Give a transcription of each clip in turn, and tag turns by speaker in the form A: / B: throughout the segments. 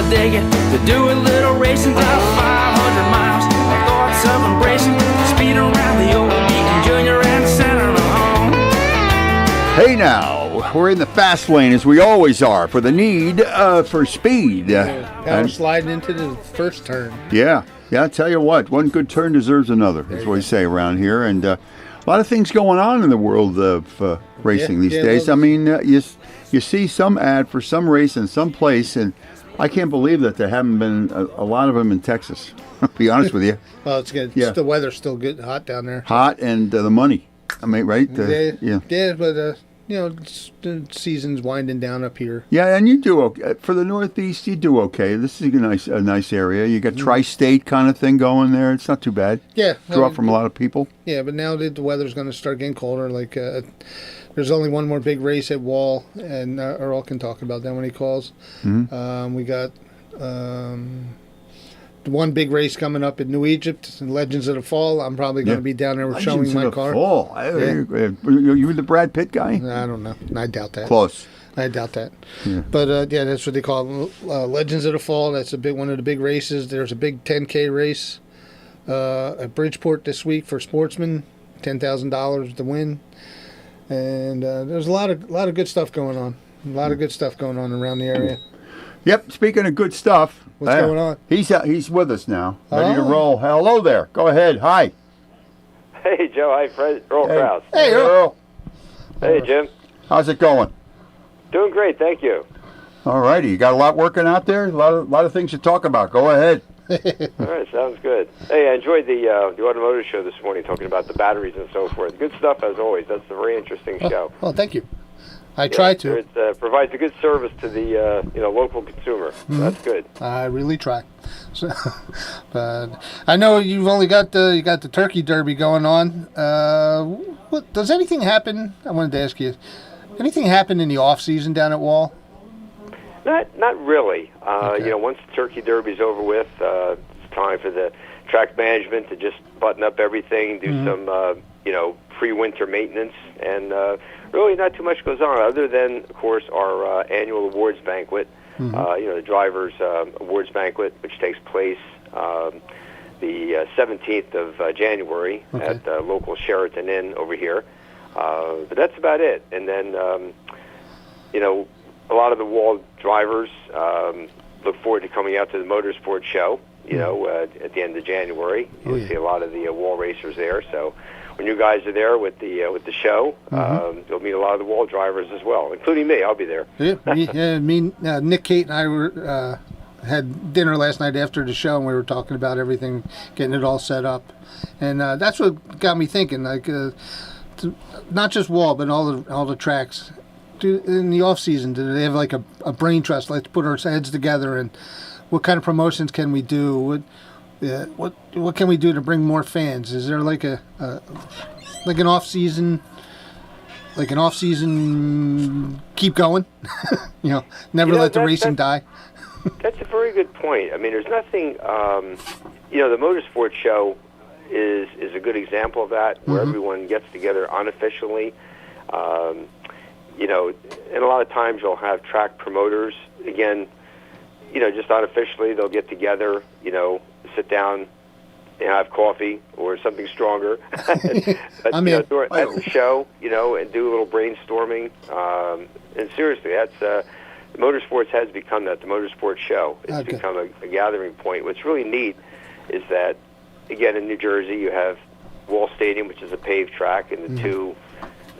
A: to dig it, to do a little racing, about 500 miles. My thoughts of embracing, speed around the old Beacon Junior and center home.
B: Hey now, we're in the fast lane as we always are for the need for speed.
C: Power sliding into the first turn.
B: Yeah, I tell you what, one good turn deserves another, as we say around here. And a lot of things going on in the world of racing these days. I mean, you see some ad for some race in some place, and I can't believe that there haven't been a lot of them in Texas. To be honest with you.
C: Well, it's good. The weather's still good, hot down there.
B: Hot and the money. I mean, right?
C: Yeah, but the season's winding down up here.
B: Yeah, and you do okay. For the Northeast, you do okay. This is a nice area. You got tri-state kind of thing going there. It's not too bad.
C: Yeah.
B: Draw from a lot of people.
C: Yeah, but now the weather's going to start getting colder. Like, there's only one more big race at Wall, and Earl can talk about that when he calls. Mm-hmm. We got one big race coming up in New Egypt, Legends of the Fall. I'm probably going to be down there showing my car.
B: Fall. You the Brad Pitt guy?
C: I don't know. I doubt that.
B: Close.
C: I doubt that. Yeah. But that's what they call it. Legends of the Fall. That's one of the big races. There's a big 10K race at Bridgeport this week for sportsmen, $10,000 to win. And there's a lot of good stuff going on. A lot of good stuff going on around the area.
B: Yep. Speaking of good stuff,
C: what's going on?
B: He's with us now, ready to roll. Hello there. Go ahead. Hi.
D: Hey Joe. Hi Fred. Earl Krause.
B: Hey Earl.
D: Hey Jim.
B: How's it going?
D: Doing great, thank you.
B: All righty. You got a lot working out there. A lot of things to talk about. Go ahead.
D: All right, sounds good. Hey, I enjoyed the automotive show this morning, talking about the batteries and so forth. Good stuff as always. That's a very interesting show.
C: Well, thank you. I try to.
D: It provides a good service to the local consumer. So that's good.
C: I really try. So, but I know you've only got the Turkey Derby going on. Does anything happen? I wanted to ask you. Anything happen in the off season down at Wall?
D: Not really.
C: Okay.
D: Once the Turkey Derby's over with, it's time for the track management to just button up everything, do some pre-winter maintenance, and really not too much goes on other than, of course, our annual awards banquet. The drivers' awards banquet, which takes place the 17th of January at the local Sheraton Inn over here. But that's about it. And then, a lot of the Wall drivers look forward to coming out to the motorsport show, at the end of January. You'll see a lot of the Wall racers there. So when you guys are there with the show, you'll meet a lot of the Wall drivers as well, including me. I'll be there.
C: Nick, Kate, and I had dinner last night after the show, and we were talking about everything, getting it all set up. And that's what got me thinking, not just Wall, but all the tracks. In the off season, do they have like a brain trust? Let's put our heads together, and what kind of promotions can we do? What can we do to bring more fans? Is there like an off season, keep going? Never let the racing die.
D: That's a very good point. I mean, there's nothing. The motorsports show is a good example of that, where everyone gets together unofficially. And a lot of times you'll have track promoters, again, just unofficially, they'll get together, sit down and have coffee or something stronger. But, at the show, and do a little brainstorming. And seriously, that's motorsports has become that, the motorsports show. It's become a gathering point. What's really neat is that, again, in New Jersey, you have Wall Stadium, which is a paved track, and the two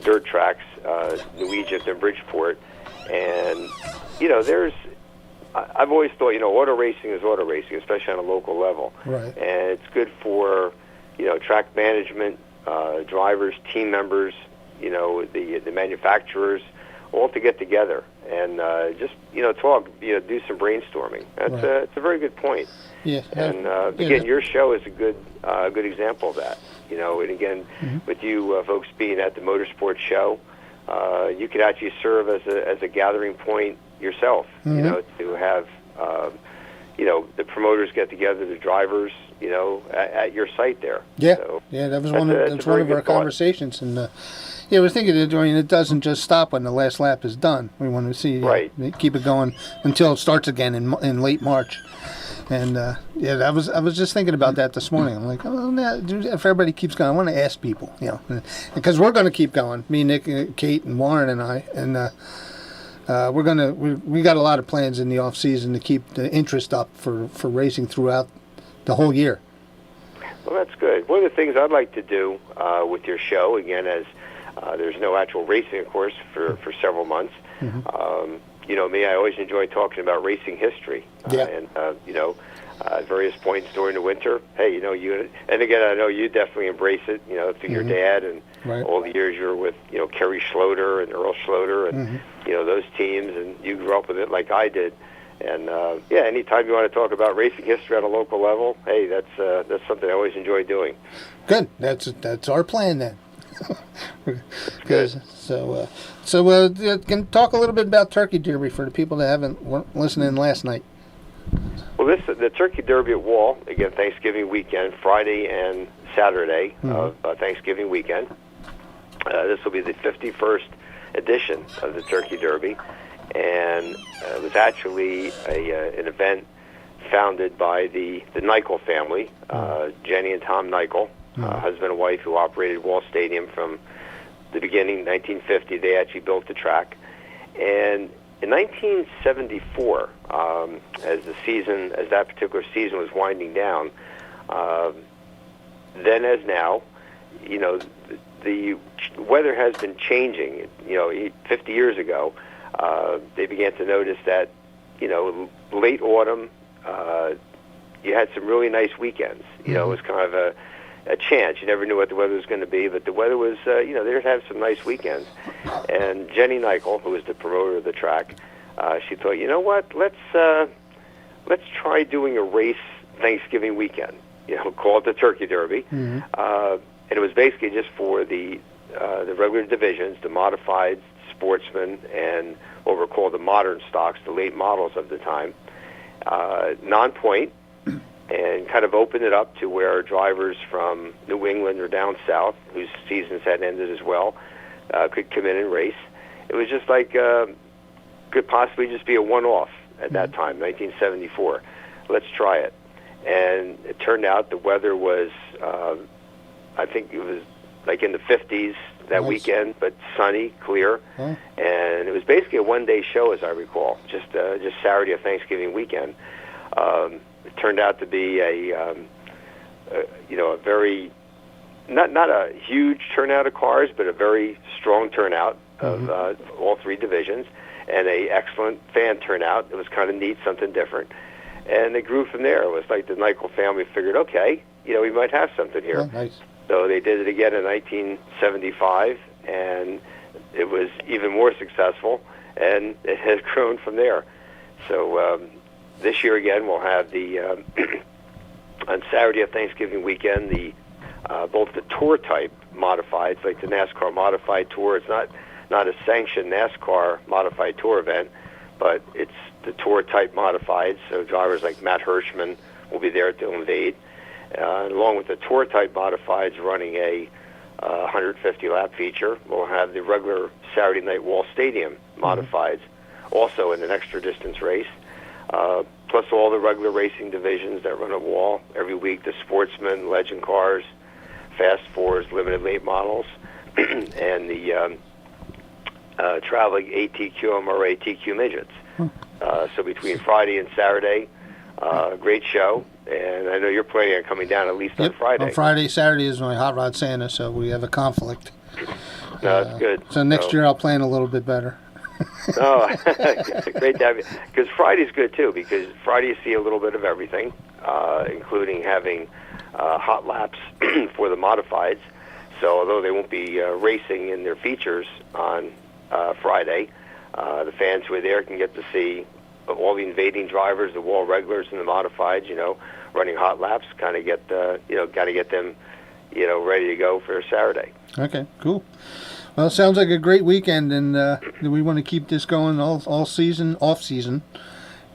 D: dirt tracks, New Egypt and Bridgeport. And, I've always thought, auto racing is auto racing, especially on a local level.
C: Right.
D: And it's good for, track management, drivers, team members, the manufacturers, all to get together and just, talk, do some brainstorming. That's it's a very good point.
C: Yeah.
D: And, again, your show is a good example of that. And again, with you folks being at the motorsports show, you could actually serve as a gathering point yourself, to have, the promoters get together, the drivers, at your site there.
C: Yeah,
D: So
C: yeah, that was
D: that's
C: one
D: a-
C: of
D: that's
C: that's
D: a
C: one
D: very
C: of our
D: good thought.
C: conversations, and we're thinking that it doesn't just stop when the last lap is done. We want to see
D: Right.
C: keep it going until it starts again in late March. And I was just thinking about that this morning. I'm like, if everybody keeps going, I want to ask people, because we're going to keep going. Me, Nick, Kate, and Warren, and I, and we got a lot of plans in the off season to keep the interest up for racing throughout the whole year.
D: Well, that's good. One of the things I'd like to do with your show, again, as there's no actual racing, of course, for several months. Me, I always enjoy talking about racing history.
C: Yeah.
D: At various points during the winter. Hey, and again, I know you definitely embrace it, through your dad and
C: Right.
D: all the years you were with, Kerry Schloter and Earl Schloter and, those teams, and you grew up with it like I did. And, anytime you want to talk about racing history at a local level, hey, that's something I always enjoy doing.
C: Good. That's our plan then.
D: Good.
C: Can talk a little bit about Turkey Derby for the people that weren't listening last night.
D: Well, the Turkey Derby at Wall, again, Thanksgiving weekend, Friday and Saturday of Thanksgiving weekend. This will be the 51st edition of the Turkey Derby, and it was actually an event founded by the Nichol family, Jenny and Tom Nichol, husband and wife, who operated Wall Stadium from the beginning, 1950. They actually built the track, and in 1974, as that particular season was winding down, then as now, the weather has been changing. 50 years ago, they began to notice that, late autumn, you had some really nice weekends. It was kind of a chance. You never knew what the weather was going to be, but the weather was, they'd have some nice weekends. And Jenny Nichol, who was the promoter of the track, she thought, you know what, let's try doing a race Thanksgiving weekend, called the Turkey Derby. And it was basically just for the regular divisions, the modified, sportsmen, and what were called the modern stocks, the late models of the time, non-point, and kind of opened it up to where drivers from New England or down south, whose seasons had ended as well, could come in and race. It was just like, could possibly just be a one-off at that time, 1974. Let's try it. And it turned out the weather was, I think it was like in the 50s that weekend, but sunny, clear. And it was basically a one-day show, as I recall, just Saturday of Thanksgiving weekend. It turned out to be a very, not a huge turnout of cars, but a very strong turnout of all three divisions, and a excellent fan turnout. It was kind of neat, something different. And it grew from there. It was like the Nichol family figured, okay, we might have something here.
C: Oh, nice.
D: So they did it again in 1975, and it was even more successful, and it has grown from there. So this year again, we'll have the on Saturday of Thanksgiving weekend, the both the tour type modifieds, like the NASCAR modified tour. It's not a sanctioned NASCAR modified tour event, but it's the tour type modifieds. So drivers like Matt Hirschman will be there to invade. Along with the tour type modifieds running a 150 lap feature, we'll have the regular Saturday night Wall Stadium modifieds, also in an extra distance race. Plus all the regular racing divisions that run at Wall every week, the Sportsman, Legend Cars, Fast Fours, Limited Late Models, and the traveling ATQ, MRA, TQ Midgets. So between Friday and Saturday, great show, and I know you're planning on coming down at least on Friday.
C: On Friday, Saturday is my Hot Rod Santa, so we have a conflict.
D: No, that's good.
C: So next year I'll plan a little bit better.
D: Oh, great to have you. Because Friday's good, too, because Friday you see a little bit of everything, including having hot laps for the modifieds. So although they won't be racing in their features on Friday, the fans who are there can get to see all the invading drivers, the Wall regulars and the modifieds, running hot laps, kind of get them, ready to go for Saturday.
C: Okay, cool. Well, it sounds like a great weekend, and we want to keep this going all season, off season,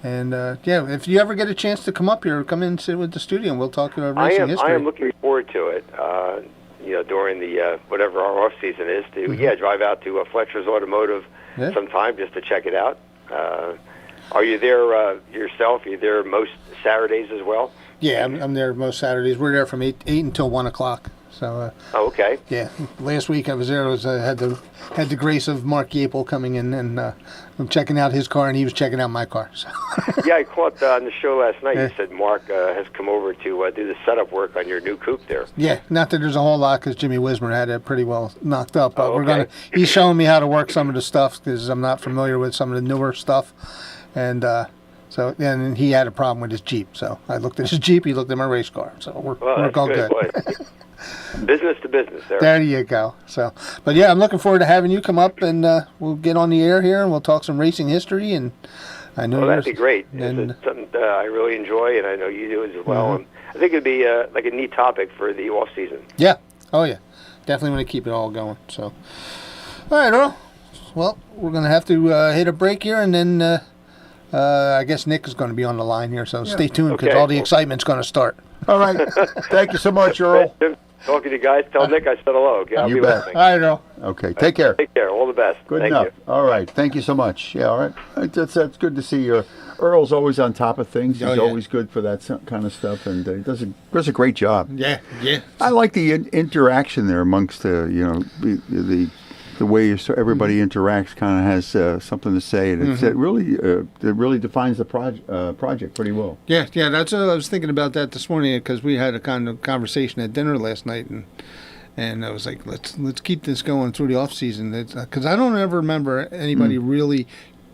C: And yeah, if you ever get a chance to come up here, come in and sit with the studio, and we'll talk about racing history.
D: I am looking forward to it. During the whatever our off season is, to drive out to Fletcher's Automotive sometime just to check it out. Are you there yourself? Are you there most Saturdays as well?
C: Yeah, I'm there most Saturdays. We're there from 8 until 1 o'clock. So.
D: Okay.
C: Yeah, last week I was there. Had the grace of Mark Yapel coming in, and I'm checking out his car, and he was checking out my car. So.
D: Yeah, I caught on the show last night. You said Mark has come over to do the setup work on your new coupe there.
C: Yeah, not that there's a whole lot because Jimmy Wismer had it pretty well knocked up. But he's showing me how to work some of the stuff because I'm not familiar with some of the newer stuff, and. And he had a problem with his Jeep. So I looked at his Jeep, he looked at my race car. So we're all good.
D: Business to business there.
C: There you go. So, but yeah, I'm looking forward to having you come up, and we'll get on the air here, and we'll talk some racing history. And I know
D: that'd be great. It's something I really enjoy, and I know you do as well. And I think it'd be like a neat topic for the off season.
C: Yeah. Oh yeah. Definitely want to keep it all going. So, all right, Earl. Well, we're gonna have to hit a break here, and then. I guess Nick is going to be on the line here, so stay tuned because all the excitement's going to start.
B: All right. Thank you so much, Earl.
D: Talking to you guys. Tell Nick I said hello. Okay, I'll be listening.
C: All right, Earl.
B: Okay, take care.
D: Take care. All the best.
B: Good
D: Thank
B: enough.
D: you.
B: All right. Thank you so much. Yeah, all right. That's good to see. Earl's always on top of things. He's always good for that kind of stuff, and he does a great job.
C: Yeah.
B: I like the interaction there amongst the way everybody interacts kind of has something to say, and it really defines the project pretty well.
C: Yeah, that's I was thinking about that this morning because we had a kind of conversation at dinner last night, and I was like, let's keep this going through the off season because I don't ever remember anybody really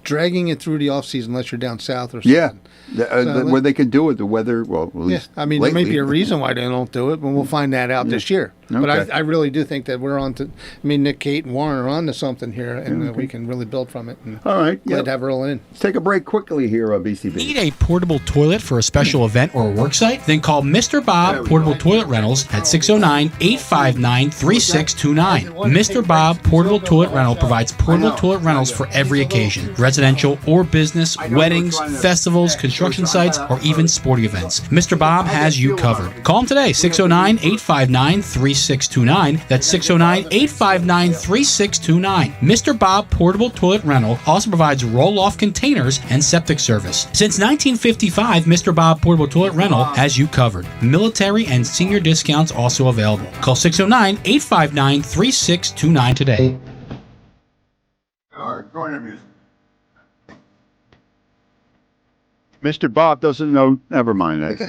C: dragging it through the off season unless you're down south or something.
B: Yeah. Where they can do it, the weather, well, at least
C: I mean,
B: lately.
C: there may be a reason why they don't do it, but we'll find that out this year. Okay. But I really do think that we're on to, Nick, Kate, and Warren are on to something here, and we can really build from it. And
B: all right.
C: Glad to have Earl in.
B: Let's take a break quickly here, BCB.
E: Need a portable toilet for a special event or work site? Then call Mr. Bob Portable Toilet Rentals at 609-859-3629. Mr. Bob Portable Toilet Rental provides portable toilet rentals for every occasion, residential or business, weddings, festivals, construction sites, or even sporting events. Mr. Bob has you covered. Call him today, 609-859-3629. That's 609-859-3629. Mr. Bob Portable Toilet Rental also provides roll-off containers and septic service. Since 1955, Mr. Bob Portable Toilet Rental has you covered. Military and senior discounts also available. Call 609-859-3629 today.
B: All right, go ahead, music. Mr. Bob doesn't know. Never mind that.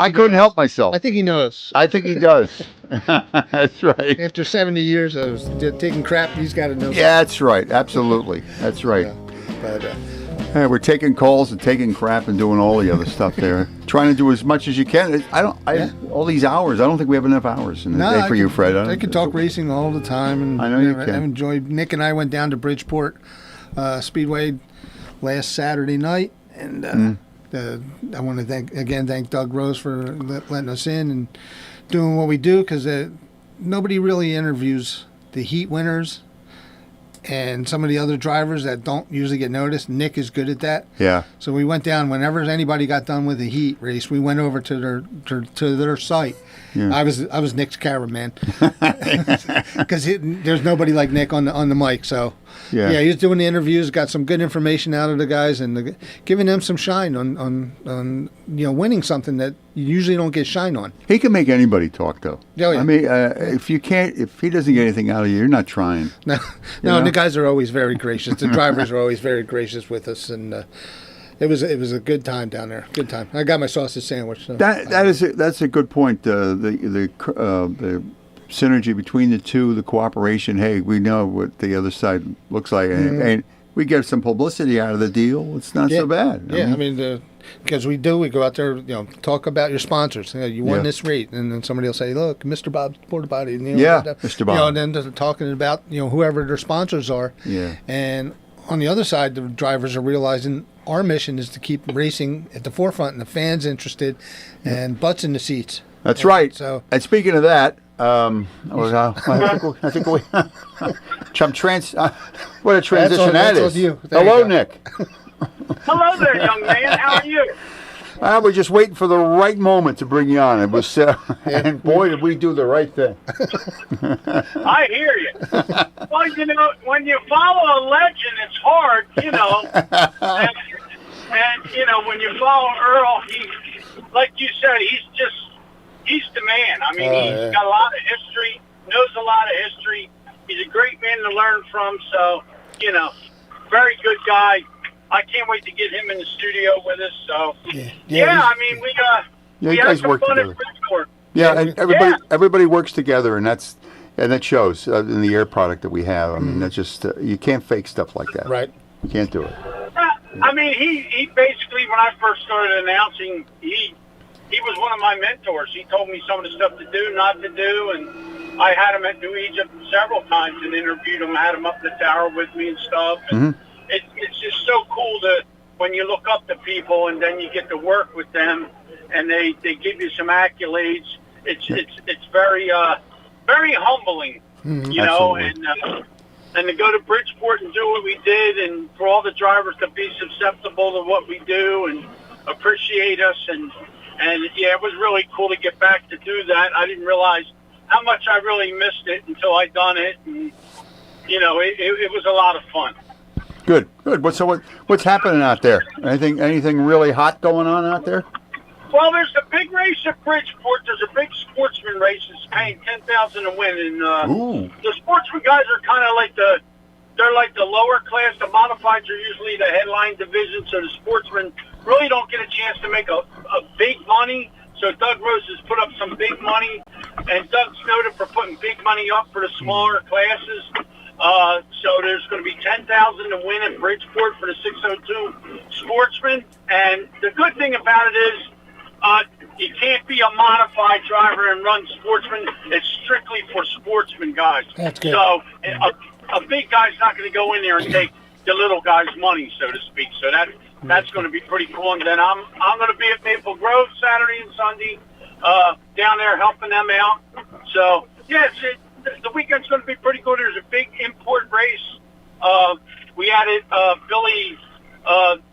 B: I couldn't help myself.
C: I think he knows.
B: I think he does. That's right.
C: After 70 years of taking crap, he's got to know.
B: Yeah, that's right. Absolutely. That's right. We're taking calls and taking crap and doing all the other stuff there. Trying to do as much as you can. All these hours. I don't think we have enough hours in the day for you, Fred.
C: I could talk racing all the time. And
B: I know you can.
C: I've enjoyed. Nick and I went down to Bridgeport Speedway last Saturday night, and I want to thank Doug Rose for letting us in and doing what we do because nobody really interviews the heat winners and some of the other drivers that don't usually get noticed. Nick is good at that.
B: Yeah.
C: So we went down whenever anybody got done with a heat race. We went over to their site. Yeah. I was Nick's cameraman because there's nobody like Nick on the mic. So yeah, he was doing the interviews, got some good information out of the guys, and giving them some shine on winning something that you usually don't get shine on.
B: He can make anybody talk though.
C: Oh, yeah.
B: I mean, if he doesn't get anything out of you, you're not trying.
C: No, the guys are always very gracious. The drivers are always very gracious with us, and. It was a good time down there. Good time. I got my sausage sandwich. So
B: that's a good point. The synergy between the two, the cooperation. Hey, we know what the other side looks like, and we get some publicity out of the deal. It's not so bad.
C: I mean, because we go out there, talk about your sponsors. You won this race, and then somebody will say, "Look, Mr. Bob's Porta Potty."
B: Mr. Bob.
C: And then they're talking about whoever their sponsors are. Yeah. And on the other side, the drivers are realizing our mission is to keep racing at the forefront and the fans interested and butts in the seats.
B: That's right.
C: So,
B: and speaking of that, I think we. What a transition that is. Hello, Nick.
F: Hello there, young man. How are you?
B: We're just waiting for the right moment to bring you on. It was, and boy, did we do the right thing.
F: I hear you. Well, you know, when you follow a legend, it's hard, you know. And you know, when you follow Earl, he, like you said, he's the man. I mean, he's got a lot of history, knows a lot of history. He's a great man to learn from. So, you know, very good guy. I can't wait to get him in the studio with us. So, I mean, we
B: guys
F: had
B: work
F: some fun
B: together.
F: at Bridgeport.
B: Yeah, and everybody works together, and that shows in the air product that we have. I mean, that's just you can't fake stuff like that.
C: Right.
B: You can't do it.
F: I mean, he basically, when I first started announcing, he was one of my mentors. He told me some of the stuff to do, not to do, and I had him at New Egypt several times and interviewed him. I had him up in the tower with me and stuff. And it's just so cool to when you look up to people and then you get to work with them and they give you some accolades. It's very very humbling, you know, and to go to Bridgeport and do what we did, and for all the drivers to be susceptible to what we do and appreciate us, and yeah, it was really cool to get back to do that. I didn't realize how much I really missed it until I done it, and you know, it was a lot of fun.
B: Good. What's happening out there? Anything really hot going on out there?
F: Well, there's a big race at Bridgeport. There's a big sportsman race that's paying $10,000 to win, and the sportsman guys are kind of like they're like the lower class. The modifieds are usually the headline division, so the sportsmen really don't get a chance to make a big money. So Doug Rose has put up some big money, and Doug's noted for putting big money up for the smaller classes. So there's going to be $10,000 to win at Bridgeport for the 602 sportsman. And the good thing about it is you can't be a modified driver and run sportsman. It's strictly for sportsman guys.
C: That's good.
F: So a big guy's not going to go in there and take the little guy's money, so to speak. So that's going to be pretty cool. And then I'm going to be at Maple Grove Saturday and Sunday down there helping them out. So, yeah, the weekend's going to be pretty good. There's a big import race. We added Billy,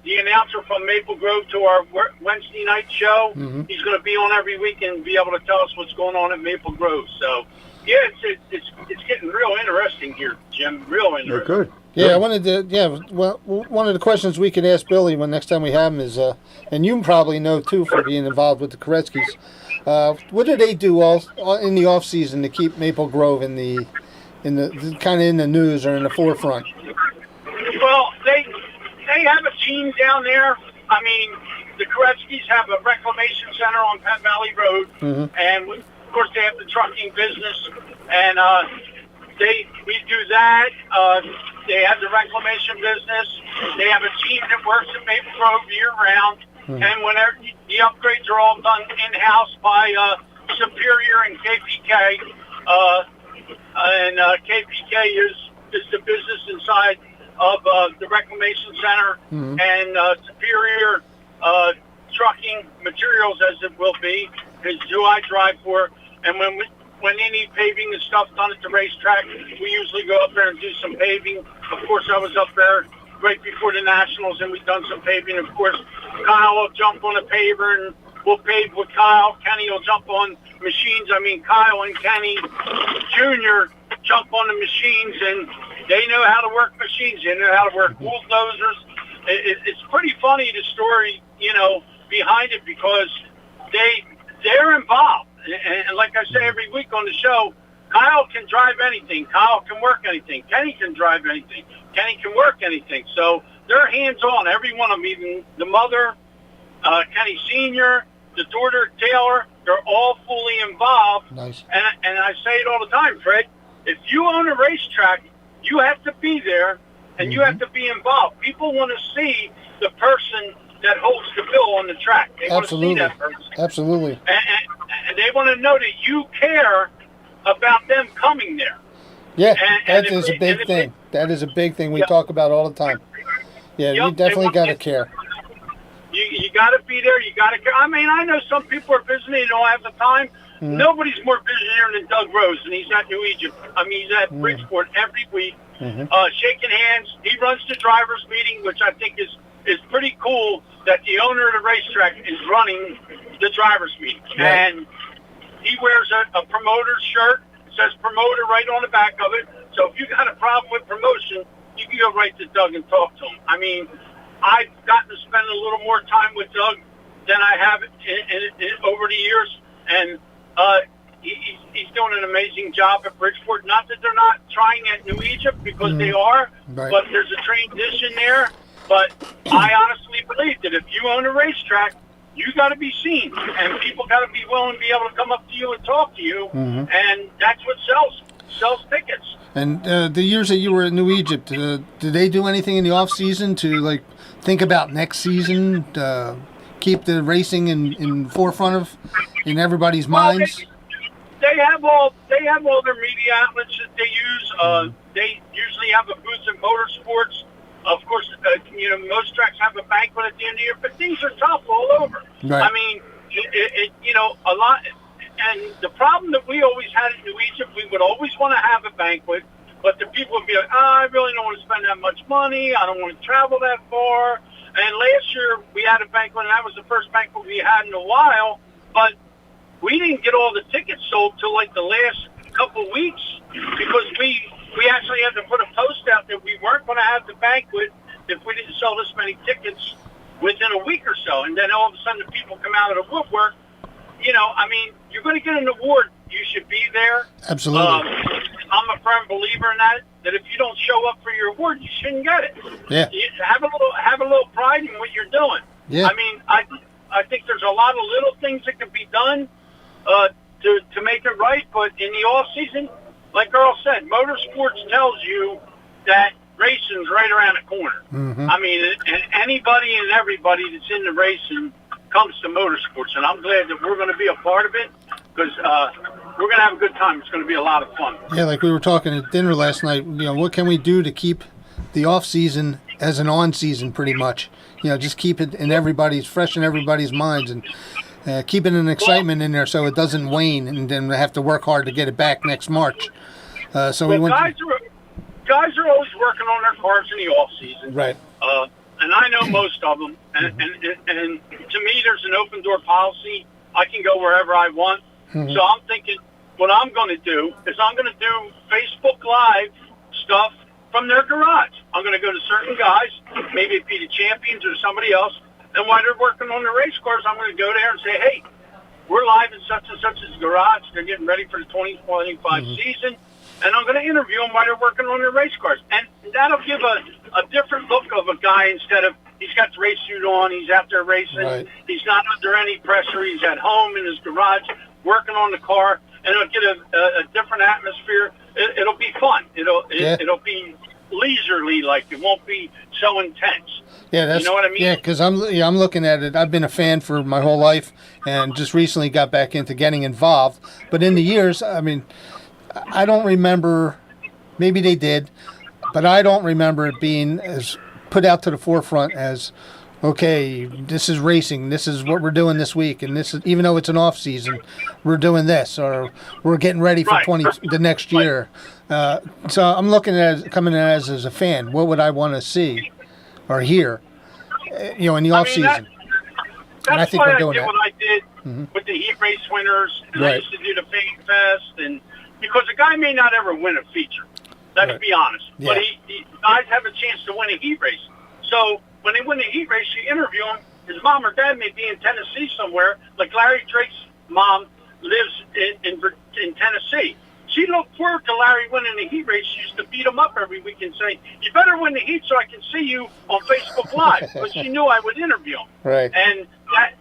F: the announcer from Maple Grove, to our Wednesday night show. He's going to be on every week and be able to tell us what's going on at Maple Grove. So, yeah, it's getting real interesting here, Jim. Real interesting.
B: They're good.
C: Yeah, I wanted to. Yeah, well, one of the questions we could ask Billy when next time we have him is, and you probably know too for being involved with the Koretsky's. What do they do all in the off season to keep Maple Grove in the kind of in the news or in the forefront?
F: Well, they have a team down there. I mean, the Koretsky's have a reclamation center on Penn Valley Road, and of course they have the trucking business, and we do that. They have the reclamation business. They have a team that works at Maple Grove year round. And whenever the upgrades are all done in-house by Superior and KPK, and KPK is the business inside of the Reclamation Center, and Superior Trucking Materials, as it will be, is who I drive for. And when they need paving and stuff done at the racetrack, we usually go up there and do some paving. Of course, I was up there right before the Nationals, and we've done some paving. Of course, Kyle will jump on a paver, and we'll pave with Kyle. Kenny will jump on machines. I mean, Kyle and Kenny Jr. jump on the machines, and they know how to work machines. They know how to work bulldozers. It's pretty funny, the story, you know, behind it, because they're involved. And like I say every week on the show, Kyle can drive anything. Kyle can work anything. Kenny can drive anything. Kenny can work anything. So they're hands-on, every one of them, even the mother, Kenny Sr., the daughter, Taylor, they're all fully involved.
C: Nice.
F: And I say it all the time, Fred, if you own a racetrack, you have to be there, and you have to be involved. People want to see the person that holds the bill on the track. They want to see that person.
C: Absolutely.
F: And they want to know that you care about them coming there.
C: Yeah, that is a big thing. That is a big thing we talk about all the time. Yeah, you definitely got to care.
F: You got to be there. You got to care. I mean, I know some people are busy. They don't have the time. Nobody's more visionary than Doug Rose, and he's at New Egypt. I mean, he's at Bridgeport every week, shaking hands. He runs the drivers' meeting, which I think is pretty cool that the owner of the racetrack is running the drivers' meeting.
C: Right.
F: And he wears a promoter's shirt. It says promoter right on the back of it. So if you got a problem with promotion, you can go right to Doug and talk to him. I mean, I've gotten to spend a little more time with Doug than I have over the years, and he's doing an amazing job at Bridgeport. Not that they're not trying at New Egypt, because they are,
C: Right.
F: but there's a transition there. But I honestly believe that if you own a racetrack, you got to be seen, and people got to be willing to be able to come up to you and talk to you, and that's what sells tickets.
C: And the years that you were at New Egypt, did they do anything in the off season to like think about next season, keep the racing in forefront of in everybody's minds?
F: They have all their media outlets that they use. They usually have a booth in motorsports. Of course, most tracks have a banquet at the end of the year, but things are tough all over.
C: Right.
F: I mean, a lot. And the problem that we always had in New Egypt, we would always want to have a banquet, but the people would be like, I really don't want to spend that much money. I don't want to travel that far. And last year we had a banquet, and that was the first banquet we had in a while, but we didn't get all the tickets sold till like the last couple of weeks, because we actually had to put a post out that we weren't going to have the banquet if we didn't sell this many tickets within a week or so. And then all of a sudden the people come out of the woodwork. I mean, you're going to get an award, you should be there.
C: Absolutely.
F: I'm a firm believer in that if you don't show up for your award, you shouldn't get it.
C: Yeah.
F: You have a little pride in what you're doing.
C: Yeah.
F: I mean, I think there's a lot of little things that can be done to make it right, but in the off season, like Earl said, motorsports tells you that racing's right around the corner. I mean, and anybody and everybody that's in the racing comes to motorsports, and I'm glad that we're going to be a part of it, because we're going to have a good time. It's going to be a lot of fun.
C: Yeah, like we were talking at dinner last night, what can we do to keep the off season as an on season, pretty much? Just keep it in fresh in everybody's minds, and keeping an excitement in there so it doesn't wane, and then we have to work hard to get it back next March. Guys are
F: always working on their cars in the off season,
C: right?
F: And I know most of them. And to me, there's an open door policy. I can go wherever I want. So I'm thinking, what I'm going to do is I'm going to do Facebook Live stuff from their garage. I'm going to go to certain guys, maybe it be the champions or somebody else, and while they're working on the race cars, I'm going to go there and say, hey, we're live in such and such's garage. They're getting ready for the 2025 season, and I'm going to interview them while they're working on their race cars. And that'll give a different look of a guy, instead of he's got the race suit on, he's out there racing,
C: right.
F: He's not under any pressure, he's at home in his garage working on the car, and it'll get a different atmosphere. It'll be fun. It'll be leisurely, like it won't be so intense.
C: Yeah,
F: you know what I mean?
C: Yeah, because I'm looking at it. I've been a fan for my whole life, and just recently got back into getting involved. But in the years, I mean, I don't remember. Maybe they did, but I don't remember it being as put out to the forefront as, okay, this is racing. This is what we're doing this week, and this is, even though it's an off season, we're doing this, or we're getting ready for the next year. So I'm looking at it, coming as a fan. What would I want to see or hear, in the off season? And I think we're doing that.
F: What I did with the heat race winners, and
C: Right.
F: I used to do the Fame Fest, and because a guy may not ever win a feature, let's
C: Right.
F: be honest,
C: Yeah.
F: but guys have a chance to win a heat race. So when they win a heat race, you interview him. His mom or dad may be in Tennessee somewhere. Like Larry Drake's mom lives in Tennessee. She looked forward to Larry winning the heat race. She used to beat him up every week and say, you better win the heat so I can see you on Facebook Live. But she knew I would interview him.
C: Right.
F: And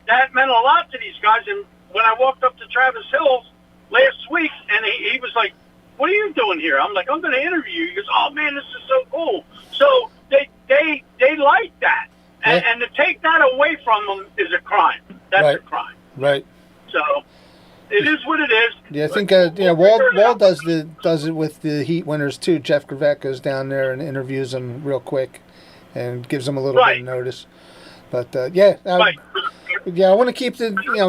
F: that meant a lot to these guys. And when I walked up to Travis Hills last week, and he was like, what are you doing here? I'm like, I'm going to interview you. He goes, oh, man, this is so cool. So they like that. And to take that away from them is a crime. That's
C: Right.
F: a crime.
C: Right.
F: So it is what it is.
C: Yeah, I think Walt does it with the heat winners too. Jeff Gravett goes down there and interviews them real quick, and gives them a little bit of notice. But I want to keep the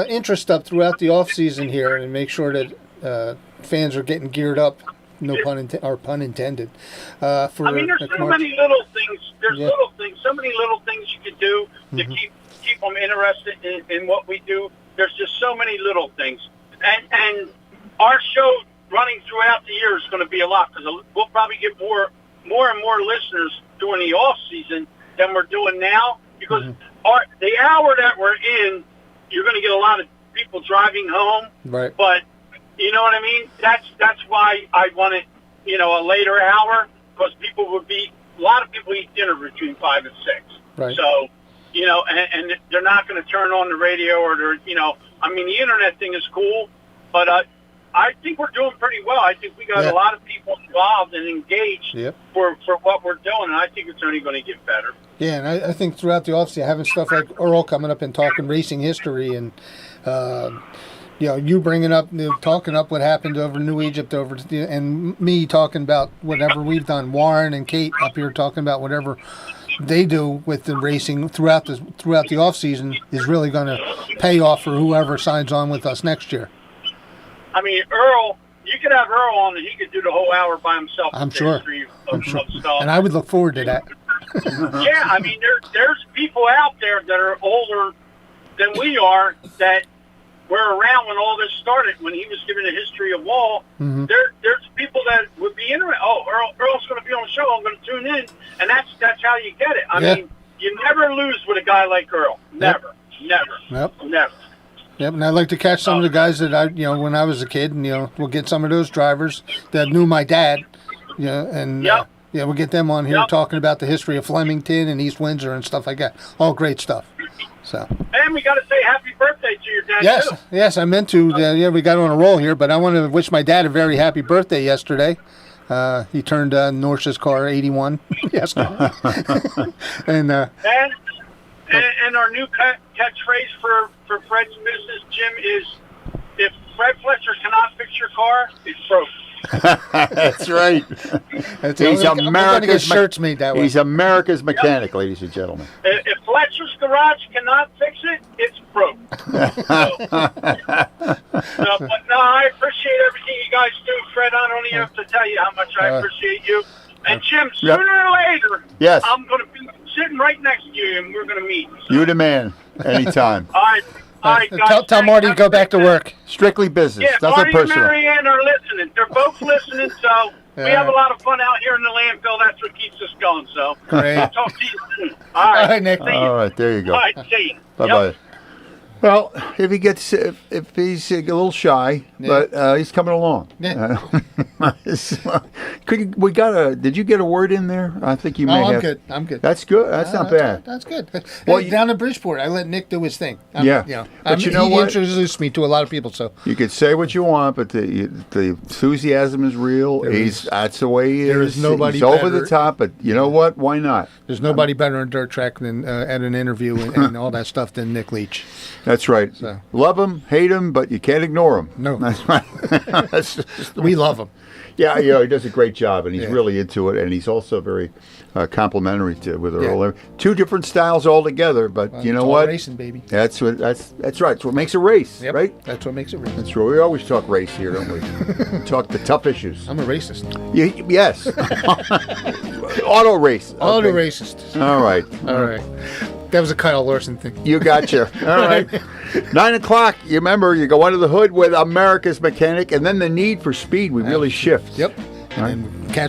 C: interest up throughout the off season here, and make sure that fans are getting geared up. No pun intended. For
F: I mean, there's so many little things. There's little things. So many little things you can do to keep them interested in what we do. There's just so many little things, and our show running throughout the year is going to be a lot because we'll probably get more and more listeners during the off season than we're doing now because the hour that we're in, you're going to get a lot of people driving home.
C: Right.
F: But you know what I mean? That's why I wanted, a later hour because a lot of people eat dinner between 5 and 6.
C: Right.
F: So, and they're not going to turn on the radio or the internet thing is cool, but I think we're doing pretty well. I think we got a lot of people involved and engaged for what we're doing, and I think it's only going to get better. Yeah,
C: and I think throughout the offseason, having stuff like Earl coming up and talking racing history and, you bringing up, talking up what happened over New Egypt, and me talking about whatever we've done. Warren and Kate up here talking about whatever they do with the racing throughout the off season is really going to pay off for whoever signs on with us next year.
F: I mean, Earl, you could have Earl on and he could do the whole hour by himself.
C: I'm sure.
F: Of stuff.
C: And I would look forward to that.
F: Yeah, I mean, there's people out there that are older than we are that were around when all this started, when he was giving a history of Wall. There's people that would be interested. Oh, Earl's going to be on the show. I'm going to tune in. And that's how you get it. I mean, you never lose with a guy like Earl. Never.
C: Yep, and I'd like to catch some of the guys that when I was a kid, and we'll get some of those drivers that knew my dad, and we'll get them on here talking about the history of Flemington and East Windsor and stuff like that. All great stuff. So.
F: And we got to say happy birthday to your dad too.
C: Yes, I meant to. We got on a roll here, but I want to wish my dad a very happy birthday yesterday. He turned Norse's car 81 yesterday, and our new catchphrase for Fred's business, Jim, is if Fred Fletcher cannot fix your car, it's broke.
B: That's right.
C: He's America's shirts made that way.
B: He's America's mechanic, ladies and gentlemen.
F: If Fletcher's garage cannot fix it, it's broke. But no, I appreciate everything you guys do, Fred. I don't even have to tell you how much I appreciate you. And Jim, sooner or later, I'm going to be sitting right next to you, and we're going to meet. So.
B: You the man. Anytime.
F: All right, guys.
C: Tell Marty to go back to work.
B: Strictly business.
F: Yeah,
B: nothing
F: Marty
B: personal.
F: and Marianne are listening. They're both listening, so we have a lot of fun out here in the landfill. That's what keeps us going. So
C: great.
F: I'll talk to you soon. All right,
C: Nick.
B: All right, there you go.
F: All right, see you.
B: Bye-bye.
F: Yep.
B: Well, if he's a little shy, but he's coming along.
C: Yeah.
B: Did you get a word in there? I think you may have.
C: I'm good.
B: That's good. That's not bad.
C: That's good.
B: Well,
C: down in Bridgeport, I let Nick do his thing.
B: But you know what?
C: He introduced me to a lot of people, so.
B: You could say what you want, but the enthusiasm is real. That's the way he is.
C: There is nobody
B: He's over the top, but you know what? Why not?
C: There's nobody better on dirt track than at an interview and all that stuff than Nick Leach.
B: That's right.
C: So.
B: Love him, hate him, but you can't ignore him.
C: No.
B: That's right.
C: We love him.
B: Yeah, he does a great job, and he's really into it, and he's also very complimentary with Earl. Two different styles altogether, but you know what?
C: Racing, baby.
B: That's right. That's what makes a race, right?
C: That's what makes it race.
B: That's right. We always talk race here, don't we? We talk the tough issues.
C: I'm a racist.
B: Yes. Auto race. Okay.
C: Auto racist.
B: All right.
C: That was a Kyle Larson thing.
B: You gotcha. All right. 9 o'clock. You remember, you go under the hood with America's Mechanic, and then the need for speed. We really shift.
C: Yep. And catch